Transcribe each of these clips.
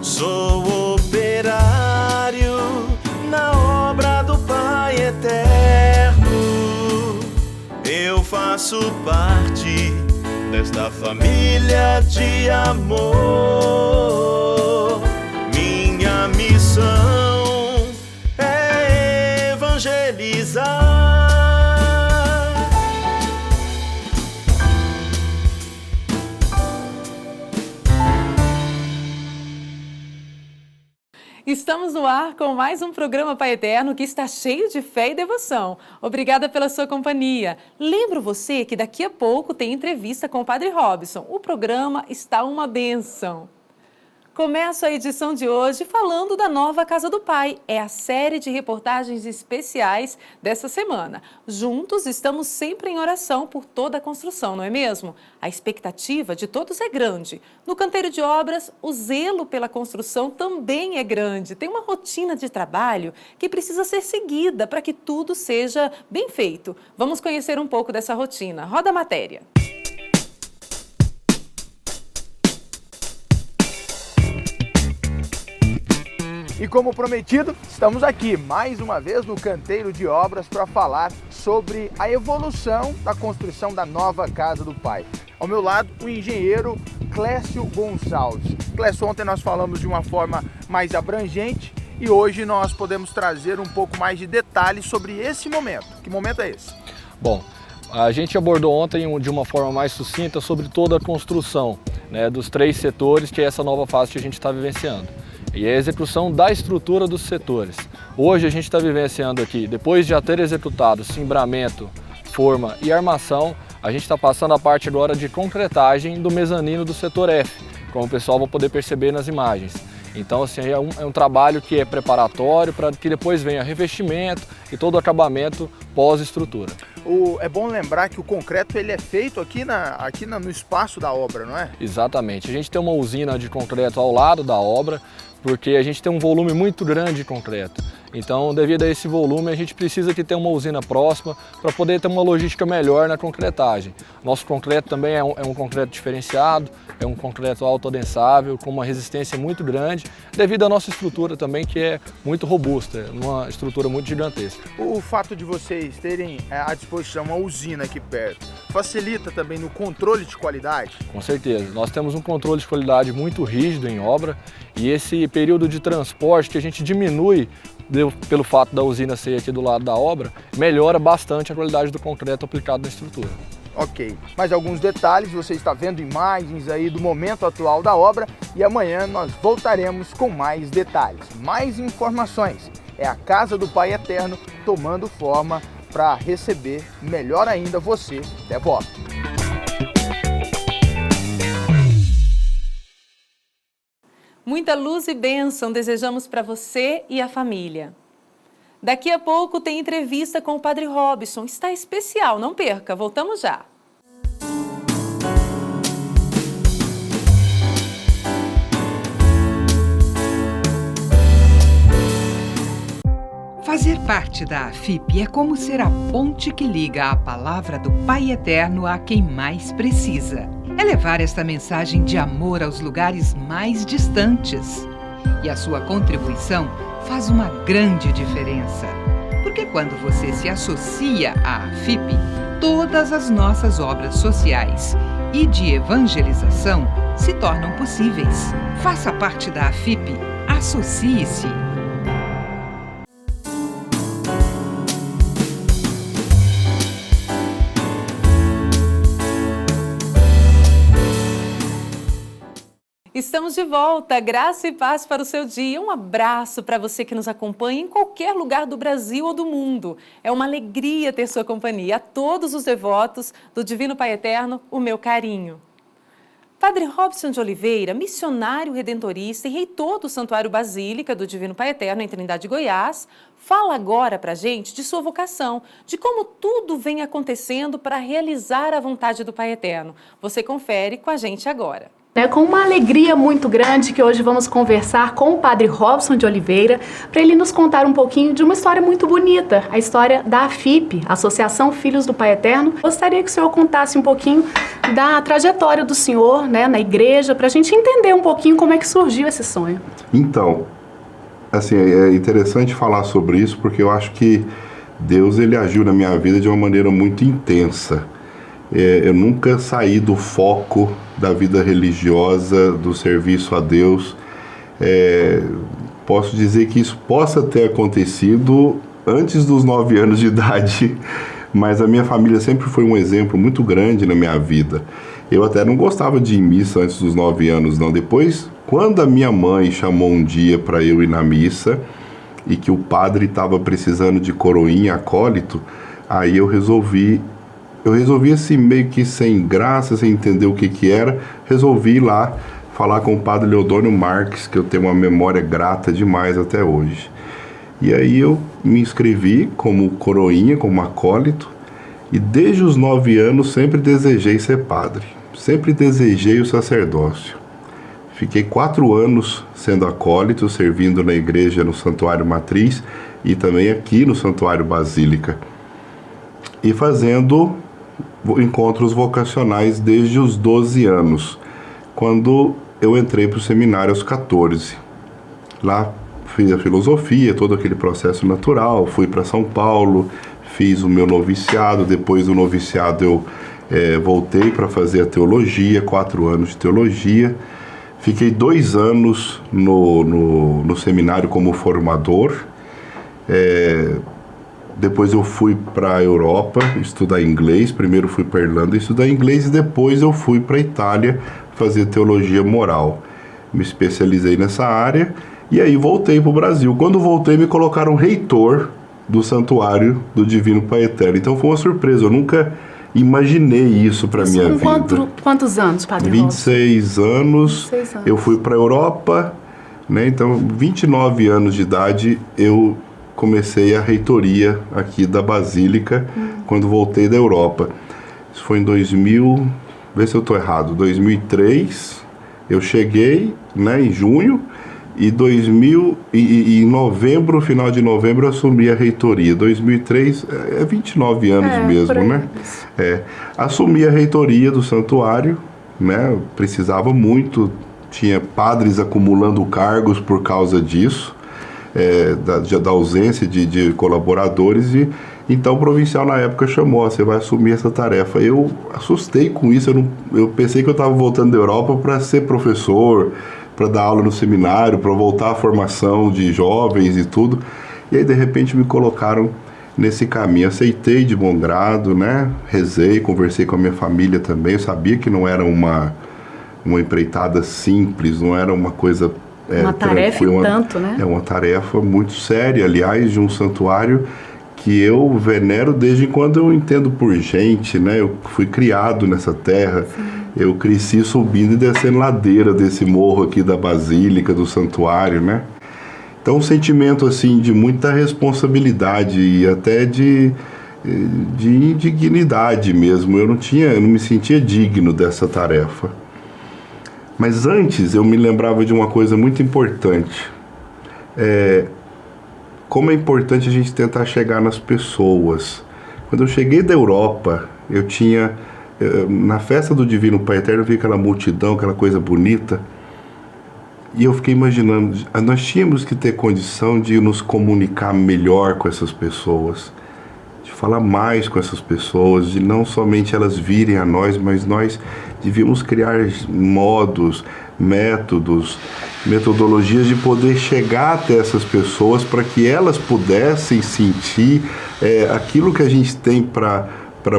Sou operário na obra do Pai Eterno. Eu faço parte desta família de amor. Minha missão é evangelizar. Estamos no ar com mais um programa Pai Eterno que está cheio de fé e devoção. Obrigada pela sua companhia. Lembro você que daqui a pouco tem entrevista com o Padre Robson. O programa está uma bênção. Começo a edição de hoje falando da nova Casa do Pai. É a série de reportagens especiais dessa semana. Juntos estamos sempre em oração por toda a construção, não é mesmo? A expectativa de todos é grande. No canteiro de obras, o zelo pela construção também é grande. Tem uma rotina de trabalho que precisa ser seguida para que tudo seja bem feito. Vamos conhecer um pouco dessa rotina. Roda a matéria. E como prometido, estamos aqui mais uma vez no canteiro de obras para falar sobre a evolução da construção da nova Casa do Pai. Ao meu lado, o engenheiro Clécio Gonçalves. Clécio, ontem nós falamos de uma forma mais abrangente e hoje nós podemos trazer um pouco mais de detalhes sobre esse momento. Que momento é esse? Bom, a gente abordou ontem de uma forma mais sucinta sobre toda a construção, né, dos 3 setores, que é essa nova fase que a gente está vivenciando. E a execução da estrutura dos setores. Hoje a gente está vivenciando aqui, depois de já ter executado cimbramento, forma e armação, a gente está passando a parte agora de concretagem do mezanino do setor F, como o pessoal vai poder perceber nas imagens. Então, assim, é um trabalho que é preparatório para que depois venha revestimento e todo o acabamento pós-estrutura. É bom lembrar que o concreto ele é feito aqui no espaço da obra, não é? Exatamente. A gente tem uma usina de concreto ao lado da obra, porque a gente tem um volume muito grande de concreto. Então, devido a esse volume, a gente precisa que tenha uma usina próxima para poder ter uma logística melhor na concretagem. Nosso concreto também é um concreto diferenciado, é um concreto autoadensável, com uma resistência muito grande, devido à nossa estrutura também, que é muito robusta, uma estrutura muito gigantesca. O fato de vocês terem à disposição uma usina aqui perto, facilita também no controle de qualidade? Com certeza. Nós temos um controle de qualidade muito rígido em obra e esse período de transporte que a gente diminui pelo fato da usina ser aqui do lado da obra, melhora bastante a qualidade do concreto aplicado na estrutura. Ok, mais alguns detalhes, você está vendo imagens aí do momento atual da obra e amanhã nós voltaremos com mais detalhes, mais informações. É a Casa do Pai Eterno tomando forma para receber melhor ainda você, devoto. Muita luz e bênção desejamos para você e a família. Daqui a pouco tem entrevista com o Padre Robson. Está especial, não perca. Voltamos já. Fazer parte da AFIP é como ser a ponte que liga a palavra do Pai Eterno a quem mais precisa. É levar esta mensagem de amor aos lugares mais distantes. E a sua contribuição faz uma grande diferença. Porque quando você se associa à AFIP, todas as nossas obras sociais e de evangelização se tornam possíveis. Faça parte da AFIP. Associe-se. Estamos de volta, graça e paz para o seu dia. Um abraço para você que nos acompanha em qualquer lugar do Brasil ou do mundo. É uma alegria ter sua companhia. A todos os devotos do Divino Pai Eterno, o meu carinho. Padre Robson de Oliveira, missionário redentorista e reitor do Santuário Basílica do Divino Pai Eterno em Trindade, Goiás, fala agora para a gente de sua vocação, de como tudo vem acontecendo para realizar a vontade do Pai Eterno. Você confere com a gente agora. Com uma alegria muito grande que hoje vamos conversar com o Padre Robson de Oliveira para ele nos contar um pouquinho de uma história muito bonita, a história da AFIP, Associação Filhos do Pai Eterno. Gostaria que o senhor contasse um pouquinho da trajetória do senhor, na igreja, para a gente entender um pouquinho como é que surgiu esse sonho. Então, assim, é interessante falar sobre isso porque eu acho que Deus ele agiu na minha vida de uma maneira muito intensa. Eu nunca saí do foco da vida religiosa, do serviço a Deus. Posso dizer que isso possa ter acontecido antes dos 9 anos de idade, mas a minha família sempre foi um exemplo muito grande na minha vida. Eu até não gostava de ir em missa antes dos 9 anos, não. Depois, quando a minha mãe chamou um dia para eu ir na missa e que o padre estava precisando de coroinha, acólito, aí eu resolvi assim, meio que sem graça, sem entender o que era, resolvi ir lá falar com o padre Leodônio Marques, que eu tenho uma memória grata demais até hoje. E aí eu me inscrevi como coroinha, como acólito, e desde os 9 anos sempre desejei ser padre, sempre desejei o sacerdócio. Fiquei 4 anos sendo acólito, servindo na igreja no Santuário Matriz e também aqui no Santuário Basílica, e fazendo encontros vocacionais desde os 12 anos, quando eu entrei para o seminário aos 14. Lá fiz a filosofia, todo aquele processo natural, fui para São Paulo, fiz o meu noviciado, depois do noviciado eu voltei para fazer a teologia, 4 anos de teologia, fiquei 2 anos no seminário como formador, depois eu fui para a Europa estudar inglês. Primeiro fui para a Irlanda estudar inglês e depois eu fui para a Itália fazer teologia moral. Me especializei nessa área e aí voltei para o Brasil. Quando voltei, me colocaram reitor do Santuário do Divino Pai Eterno. Então foi uma surpresa, eu nunca imaginei isso para minha vida. Quantos anos, Padre 26 anos. 26 anos. Eu fui para a Europa, então 29 anos de idade eu comecei a reitoria aqui da Basílica, quando voltei da Europa. Isso foi em 2000, vê se eu estou errado, 2003, eu cheguei, em junho, e em novembro, final de novembro, eu assumi a reitoria. 2003, 29 anos mesmo, Assumi a reitoria do santuário, precisava muito, tinha padres acumulando cargos por causa disso, da ausência de colaboradores, e então o provincial na época chamou: você vai assumir essa tarefa. Eu assustei com isso, eu pensei que eu estava voltando da Europa para ser professor, para dar aula no seminário, para voltar à formação de jovens e tudo, e aí de repente me colocaram nesse caminho. Aceitei de bom grado, rezei, conversei com a minha família também. Eu sabia que não era uma empreitada simples, não era uma coisa uma tarefa e tanto, É uma tarefa muito séria, aliás, de um santuário que eu venero desde quando eu entendo por gente, Eu fui criado nessa terra. Sim. Eu cresci subindo e descendo ladeira desse morro aqui da Basílica, do santuário, Então um sentimento assim de muita responsabilidade e até de indignidade mesmo. Eu não me sentia digno dessa tarefa. Mas antes eu me lembrava de uma coisa muito importante. Como é importante a gente tentar chegar nas pessoas. Quando eu cheguei da Europa, na festa do Divino Pai Eterno, eu vi aquela multidão, aquela coisa bonita, e eu fiquei imaginando, nós tínhamos que ter condição de nos comunicar melhor com essas pessoas, de falar mais com essas pessoas, de não somente elas virem a nós, mas nós devíamos criar modos, métodos, metodologias de poder chegar até essas pessoas para que elas pudessem sentir aquilo que a gente tem para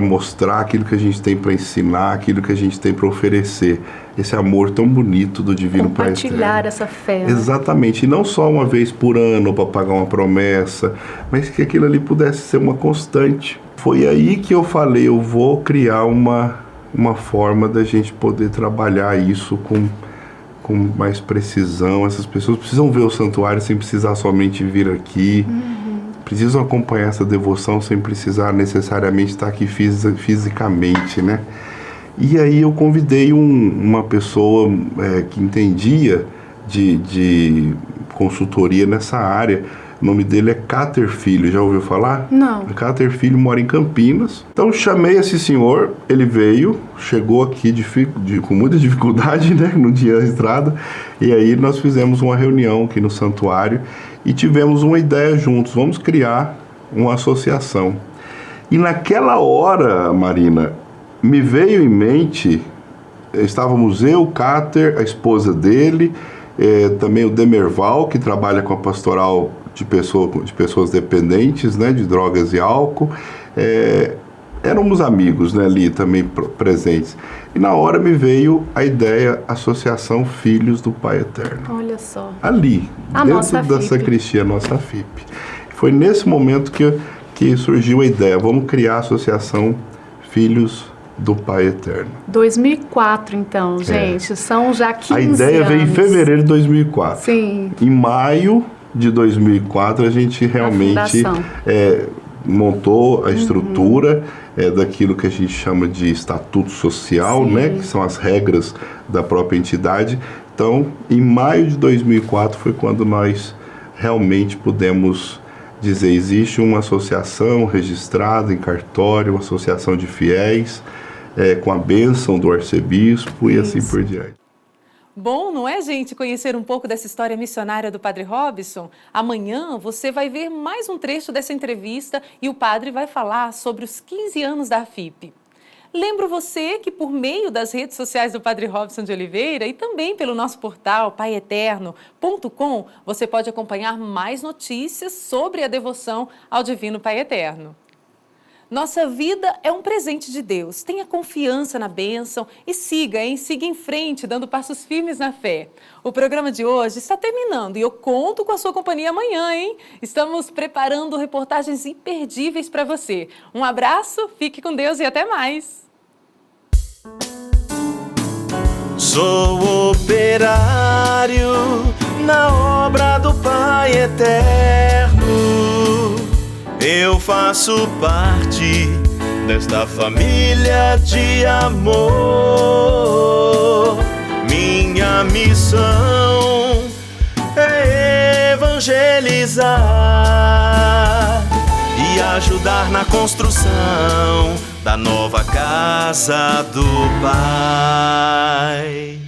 mostrar, aquilo que a gente tem para ensinar, aquilo que a gente tem para oferecer. Esse amor tão bonito do Divino Pai Eterno. Compartilhar essa fé. Exatamente. E não só uma vez por ano para pagar uma promessa, mas que aquilo ali pudesse ser uma constante. Foi aí que eu falei, eu vou criar uma forma da gente poder trabalhar isso com mais precisão. Essas pessoas precisam ver o santuário sem precisar somente vir aqui. Precisam acompanhar essa devoção sem precisar necessariamente estar aqui fisicamente, E aí eu convidei uma pessoa que entendia de consultoria nessa área. O nome dele é Cáter Filho, já ouviu falar? Não. Cáter Filho mora em Campinas. Então chamei esse senhor, ele veio, chegou aqui com muita dificuldade, né? Não tinha estrada. E aí nós fizemos uma reunião aqui no santuário e tivemos uma ideia juntos, vamos criar uma associação. E naquela hora, Marina, me veio em mente, estávamos eu, o Cáter, a esposa dele, também o Demerval, que trabalha com a pastoral de pessoas dependentes, né, de drogas e álcool. Éramos amigos, né, ali também presentes. E na hora me veio a ideia, Associação Filhos do Pai Eterno. Olha só. Ali, dentro da sacristia, a nossa FIP. Foi nesse momento que surgiu a ideia, vamos criar a Associação Filhos do Pai Eterno. 2004, então, gente, são já 15 anos. A ideia veio em fevereiro de 2004. Sim. Em maio de 2004, a gente realmente montou a estrutura daquilo que a gente chama de estatuto social, né, que são as regras da própria entidade. Então, em maio de 2004 foi quando nós realmente pudemos dizer, existe uma associação registrada em cartório, uma associação de fiéis, com a bênção do arcebispo e assim por diante. Bom, não é, gente, conhecer um pouco dessa história missionária do Padre Robson? Amanhã você vai ver mais um trecho dessa entrevista e o padre vai falar sobre os 15 anos da FIP. Lembro você que por meio das redes sociais do Padre Robson de Oliveira e também pelo nosso portal paieterno.com, você pode acompanhar mais notícias sobre a devoção ao Divino Pai Eterno. Nossa vida é um presente de Deus. Tenha confiança na bênção e siga em frente, dando passos firmes na fé. O programa de hoje está terminando e eu conto com a sua companhia amanhã, hein? Estamos preparando reportagens imperdíveis para você. Um abraço, fique com Deus e até mais. Sou operário na obra do Pai Eterno. Eu faço parte desta família de amor. Minha missão é evangelizar e ajudar na construção da nova casa do Pai.